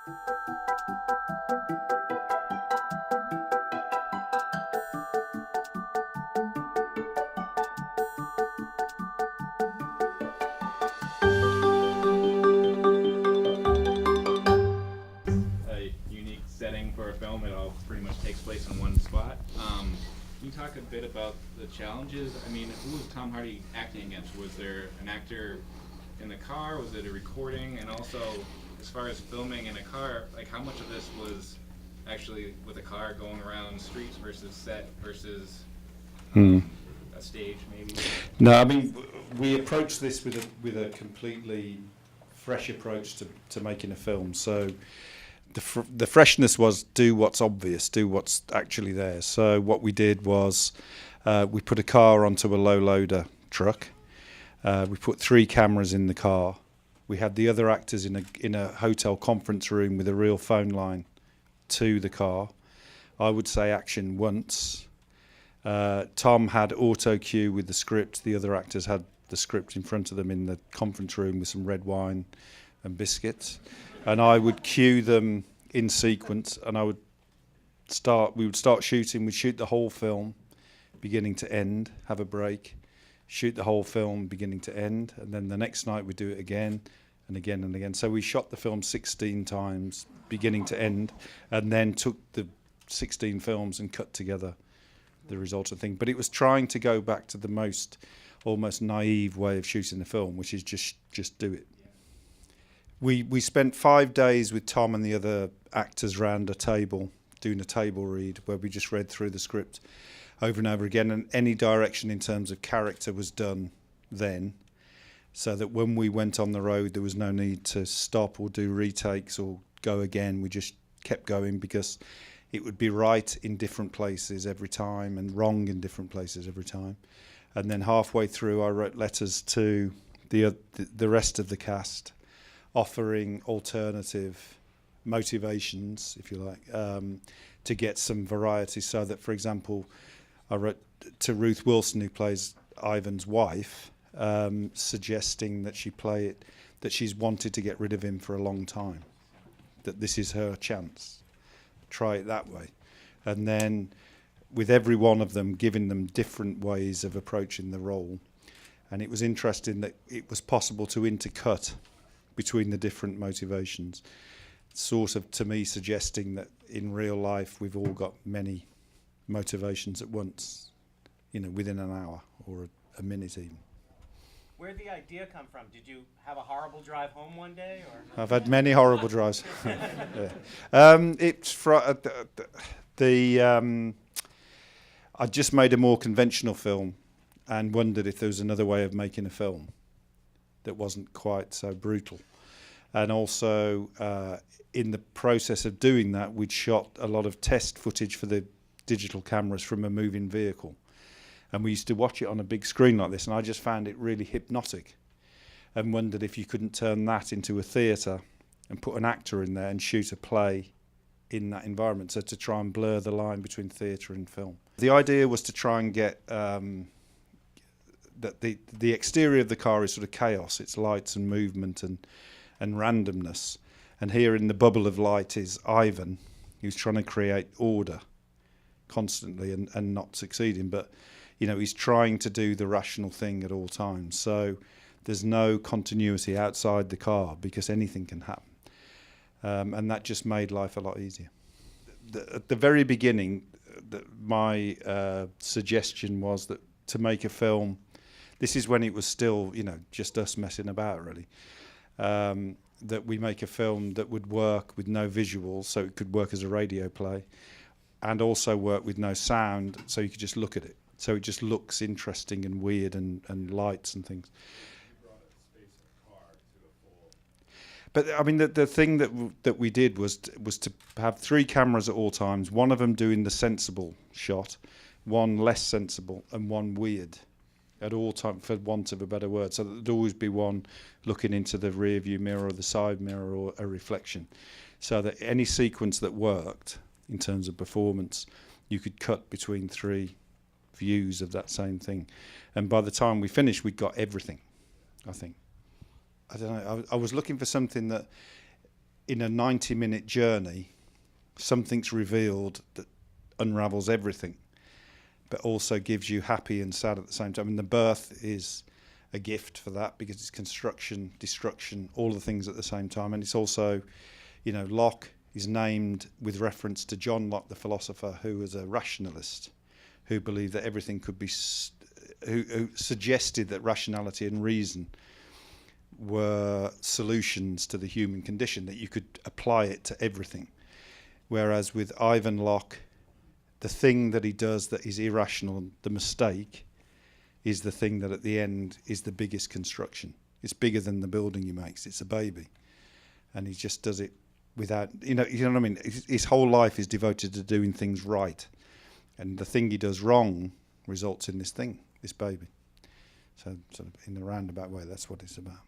Setting for a film. It all pretty much takes place in one spot. Can you talk a bit about the challenges? I mean, who was Tom Hardy acting against? Was there an actor in the car? Was it a recording? And also, as far as filming in a car, like how much of this was actually with a car going around streets versus set versus a stage maybe? No, I mean, we approached this with a completely fresh approach to making a film. So the freshness was do what's obvious, do what's actually there. So what we did was we put a car onto a low loader truck. We put 3 cameras in the car. We had the other actors in a hotel conference room with a real phone line to the car. I would say action once. Tom had auto cue with the script. The other actors had the script in front of them in the conference room with some red wine and biscuits. And I would cue them in sequence, and we would start shooting. We'd shoot the whole film, beginning to end, have a break, shoot the whole film, beginning to end, and then the next night we'd do it again and again and again. So we shot the film 16 times, beginning to end, and then took the 16 films and cut together the resultant thing. But it was trying to go back to the most almost naive way of shooting the film, which is just do it. We spent 5 days with Tom and the other actors round a table, doing a table read where we just read through the script over and over again, and any direction in terms of character was done then, so that when we went on the road there was no need to stop or do retakes or go again. We just kept going because it would be right in different places every time and wrong in different places every time. And then halfway through I wrote letters to the rest of the cast, offering alternative motivations, if you like, to get some variety. So that, for example, I wrote to Ruth Wilson, who plays Ivan's wife, suggesting that that she's wanted to get rid of him for a long time, that this is her chance. Try it that way. And then with every one of them, giving them different ways of approaching the role. And it was interesting that it was possible to intercut between the different motivations, sort of to me suggesting that in real life we've all got many motivations at once, within an hour or a minute even. Where'd the idea come from? Did you have a horrible drive home one day, or? I've had many horrible drives. It's I just made a more conventional film and wondered if there was another way of making a film that wasn't quite so brutal. And also, in the process of doing that, we'd shot a lot of test footage for the digital cameras from a moving vehicle. And we used to watch it on a big screen like this, and I just found it really hypnotic and wondered if you couldn't turn that into a theatre and put an actor in there and shoot a play in that environment, so to try and blur the line between theatre and film. The idea was to try and get that the exterior of the car is sort of chaos. It's lights and movement and randomness. And here in the bubble of light is Ivan, who's trying to create order constantly and not succeeding. But, he's trying to do the rational thing at all times. So there's no continuity outside the car because anything can happen. And that just made life a lot easier. At the very beginning, my suggestion was that to make a film, this is when it was still, just us messing about, really, that we make a film that would work with no visuals, so it could work as a radio play, and also work with no sound, so you could just look at it. So it just looks interesting and weird and lights and things. But I mean, the thing that we did was to have 3 cameras at all times, one of them doing the sensible shot, one less sensible, and one weird at all times, for want of a better word. So that there'd always be one looking into the rear view mirror or the side mirror or a reflection. So that any sequence that worked in terms of performance, you could cut between 3 views of that same thing. And by the time we finished, we'd got everything, I think. I don't know, I was looking for something that in a 90-minute journey, something's revealed that unravels everything, but also gives you happy and sad at the same time. And the birth is a gift for that, because it's construction, destruction, all the things at the same time. And it's also, you know, Locke is named with reference to John Locke, the philosopher, who was a rationalist, who believed that everything could be, who suggested that rationality and reason were solutions to the human condition, that you could apply it to everything. Whereas with Ivan Locke, the thing that he does that is irrational, the mistake, is the thing that at the end is the biggest construction. It's bigger than the building he makes. It's a baby. And he just does it without, you know what I mean? His whole life is devoted to doing things right. And the thing he does wrong results in this thing, this baby. So sort of in a roundabout way, that's what it's about.